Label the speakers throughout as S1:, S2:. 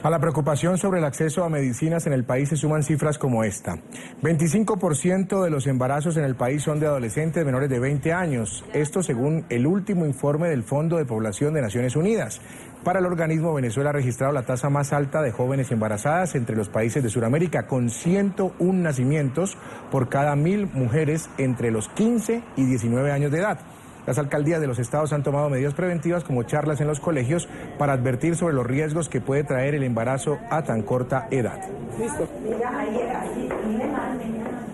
S1: A la preocupación sobre el acceso a medicinas en el país se suman cifras como esta. 25% de los embarazos en el país son de adolescentes menores de 20 años. Esto según el último informe del Fondo de Población de Naciones Unidas. Para el organismo, Venezuela ha registrado la tasa más alta de jóvenes embarazadas entre los países de Sudamérica, con 101 nacimientos por cada 1000 mujeres entre los 15 y 19 años de edad. Las alcaldías de los estados han tomado medidas preventivas como charlas en los colegios para advertir sobre los riesgos que puede traer el embarazo a tan corta edad.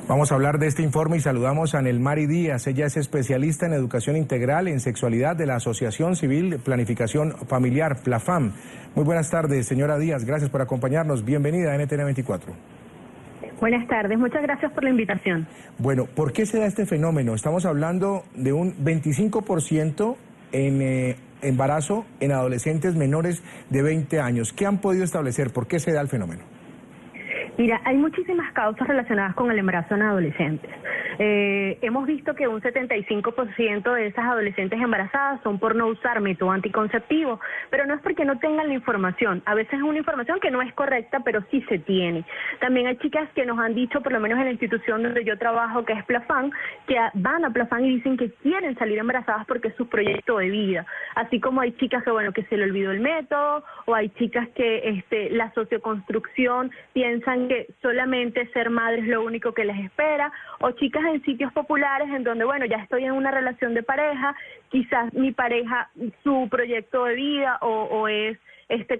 S1: Vamos a hablar de este informe y saludamos a Nelmari Díaz. Ella es especialista en educación integral en sexualidad de la Asociación Civil Planificación Familiar, PLAFAM. Muy buenas tardes, señora Díaz. Gracias por acompañarnos. Bienvenida a NTN 24.
S2: Buenas tardes, muchas gracias por la invitación.
S1: Bueno, ¿por qué se da este fenómeno? Estamos hablando de un 25% en embarazo en adolescentes menores de 20 años. ¿Qué han podido establecer? ¿Por qué se da el fenómeno?
S2: Mira, hay muchísimas causas relacionadas con el embarazo en adolescentes. Hemos visto que un 75% de esas adolescentes embarazadas son por no usar método anticonceptivo, pero no es porque no tengan la información. A veces es una información que no es correcta, pero sí se tiene. También hay chicas que nos han dicho, por lo menos en la institución donde yo trabajo, que es PLAFAM, que van a PLAFAM y dicen que quieren salir embarazadas porque es su proyecto de vida. Así como hay chicas que, bueno, que se le olvidó el método, o hay chicas que la socioconstrucción piensan que solamente ser madre es lo único que les espera, o chicas en sitios populares en donde, bueno, ya estoy en una relación de pareja, quizás mi pareja, su proyecto de vida o es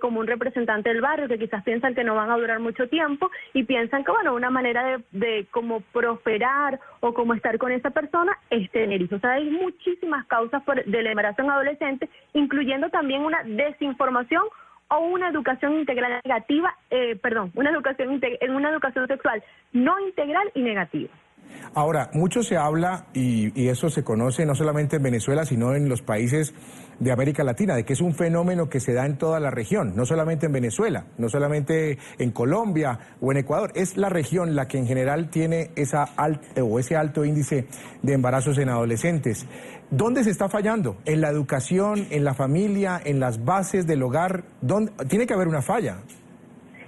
S2: como un representante del barrio, que quizás piensan que no van a durar mucho tiempo y piensan que, bueno, una manera de como prosperar o como estar con esa persona es tener hijos. O sea, hay muchísimas causas del embarazo en adolescentes, incluyendo también una desinformación o una educación integral negativa, una educación sexual no integral y negativa.
S1: Ahora, mucho se habla, y eso se conoce no solamente en Venezuela, sino en los países de América Latina, de que es un fenómeno que se da en toda la región, no solamente en Venezuela, no solamente en Colombia o en Ecuador, es la región la que en general tiene ese alto índice de embarazos en adolescentes. ¿Dónde se está fallando? ¿En la educación, en la familia, en las bases del hogar? Tiene que haber una falla.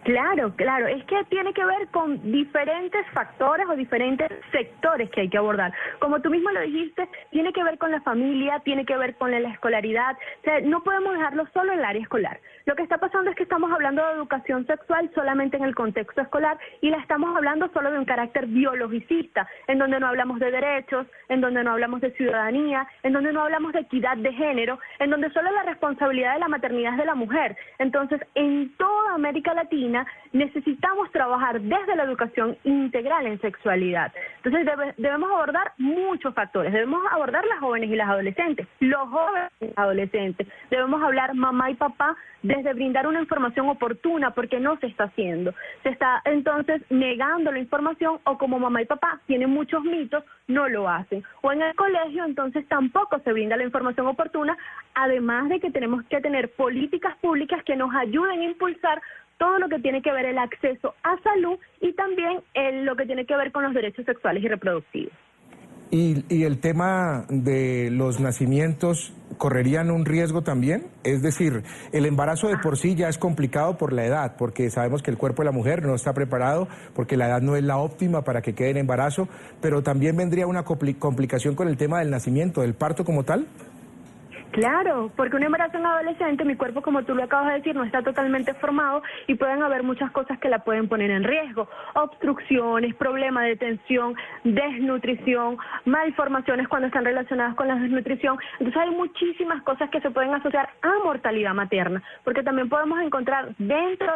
S2: Claro, es que tiene que ver con diferentes factores o diferentes sectores que hay que abordar. Como tú mismo lo dijiste, tiene que ver con la familia, tiene que ver con la escolaridad. O sea, no podemos dejarlo solo en el área escolar. Lo que está pasando es que estamos hablando de educación sexual solamente en el contexto escolar y la estamos hablando solo de un carácter biologicista, en donde no hablamos de derechos, en donde no hablamos de ciudadanía, en donde no hablamos de equidad de género, en donde solo la responsabilidad de la maternidad es de la mujer. Entonces, en toda América Latina necesitamos trabajar desde la educación integral en sexualidad. Entonces debemos abordar muchos factores, debemos abordar las jóvenes y las adolescentes, los jóvenes y las adolescentes, debemos hablar mamá y papá desde brindar una información oportuna porque no se está haciendo. Se está entonces negando la información o como mamá y papá tienen muchos mitos, no lo hacen. O en el colegio entonces tampoco se brinda la información oportuna, además de que tenemos que tener políticas públicas que nos ayuden a impulsar todo lo que tiene que ver el acceso a salud y también lo que tiene que ver con los derechos sexuales y reproductivos.
S1: ¿Y el tema de los nacimientos correrían un riesgo también? Es decir, el embarazo de por sí ya es complicado por la edad, porque sabemos que el cuerpo de la mujer no está preparado, porque la edad no es la óptima para que quede en embarazo, pero también vendría una complicación con el tema del nacimiento, del parto como tal.
S2: Claro, porque un embarazo en adolescente, mi cuerpo, como tú lo acabas de decir, no está totalmente formado y pueden haber muchas cosas que la pueden poner en riesgo. Obstrucciones, problemas de tensión, desnutrición, malformaciones cuando están relacionadas con la desnutrición. Entonces hay muchísimas cosas que se pueden asociar a mortalidad materna, porque también podemos encontrar dentro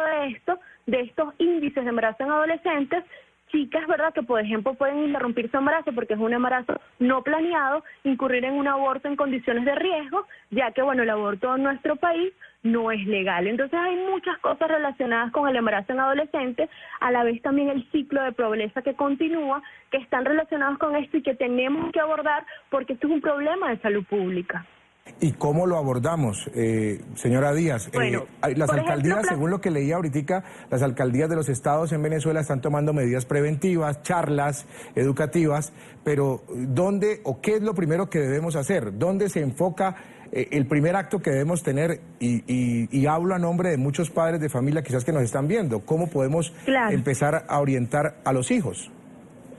S2: de estos índices de embarazo en adolescentes, chicas, ¿verdad?, que por ejemplo pueden interrumpir su embarazo porque es un embarazo no planeado, incurrir en un aborto en condiciones de riesgo, ya que, bueno, el aborto en nuestro país no es legal. Entonces hay muchas cosas relacionadas con el embarazo en adolescentes, a la vez también el ciclo de pobreza que continúa, que están relacionados con esto y que tenemos que abordar porque esto es un problema de salud pública.
S1: ¿Y cómo lo abordamos, señora Díaz?
S2: Bueno,
S1: las alcaldías, según lo que leía ahorita, las alcaldías de los estados en Venezuela están tomando medidas preventivas, charlas educativas, pero ¿dónde o qué es lo primero que debemos hacer? ¿Dónde se enfoca el primer acto que debemos tener, y hablo a nombre de muchos padres de familia quizás que nos están viendo, ¿cómo podemos empezar a orientar a los hijos?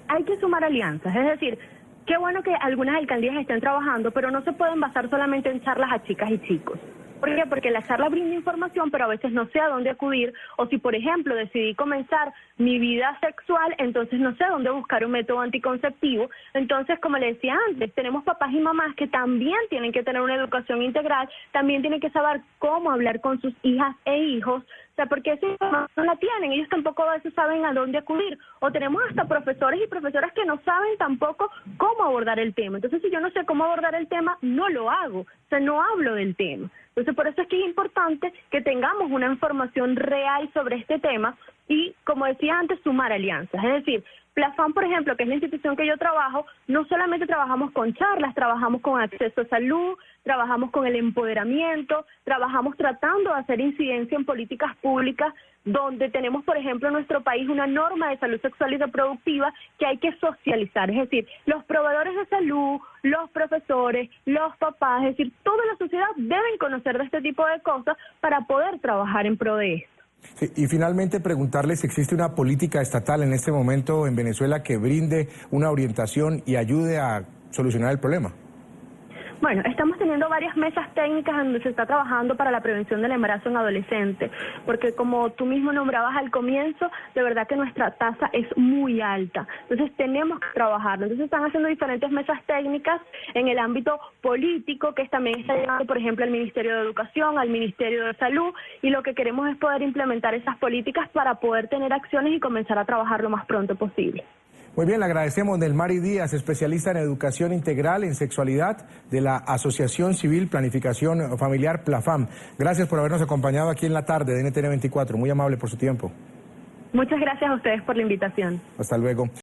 S2: Hay que sumar alianzas, es decir, qué bueno que algunas alcaldías estén trabajando, pero no se pueden basar solamente en charlas a chicas y chicos. ¿Por qué? Porque la charla brinda información, pero a veces no sé a dónde acudir, o si, por ejemplo, decidí comenzar mi vida sexual, entonces no sé a dónde buscar un método anticonceptivo. Entonces, como le decía antes, tenemos papás y mamás que también tienen que tener una educación integral, también tienen que saber cómo hablar con sus hijas e hijos, o sea, porque esa información no la tienen, ellos tampoco a veces saben a dónde acudir, o tenemos hasta profesores y profesoras que no saben tampoco cómo abordar el tema. Entonces, si yo no sé cómo abordar el tema, no lo hago, o sea, no hablo del tema. Entonces, por eso es que es importante que tengamos una información real sobre este tema y, como decía antes, sumar alianzas. Es decir, Plafam, por ejemplo, que es la institución que yo trabajo, no solamente trabajamos con charlas, trabajamos con acceso a salud, trabajamos con el empoderamiento, trabajamos tratando de hacer incidencia en políticas públicas donde tenemos, por ejemplo, en nuestro país una norma de salud sexual y reproductiva que hay que socializar. Es decir, los proveedores de salud, los profesores, los papás, es decir, toda la sociedad deben conocer de este tipo de cosas para poder trabajar en pro de esto.
S1: Sí, y finalmente preguntarles si existe una política estatal en este momento en Venezuela que brinde una orientación y ayude a solucionar el problema.
S2: Bueno, estamos teniendo varias mesas técnicas donde se está trabajando para la prevención del embarazo en adolescentes, porque como tú mismo nombrabas al comienzo, de verdad que nuestra tasa es muy alta, entonces tenemos que trabajarlo. Entonces están haciendo diferentes mesas técnicas en el ámbito político, que también está llegando, por ejemplo, al Ministerio de Educación, al Ministerio de Salud, y lo que queremos es poder implementar esas políticas para poder tener acciones y comenzar a trabajar lo más pronto posible.
S1: Muy bien, le agradecemos Nelmari Díaz, especialista en educación integral en sexualidad de la Asociación Civil Planificación Familiar Plafam. Gracias por habernos acompañado aquí en la tarde de NTN 24. Muy amable por su tiempo.
S2: Muchas gracias a ustedes por la invitación.
S1: Hasta luego.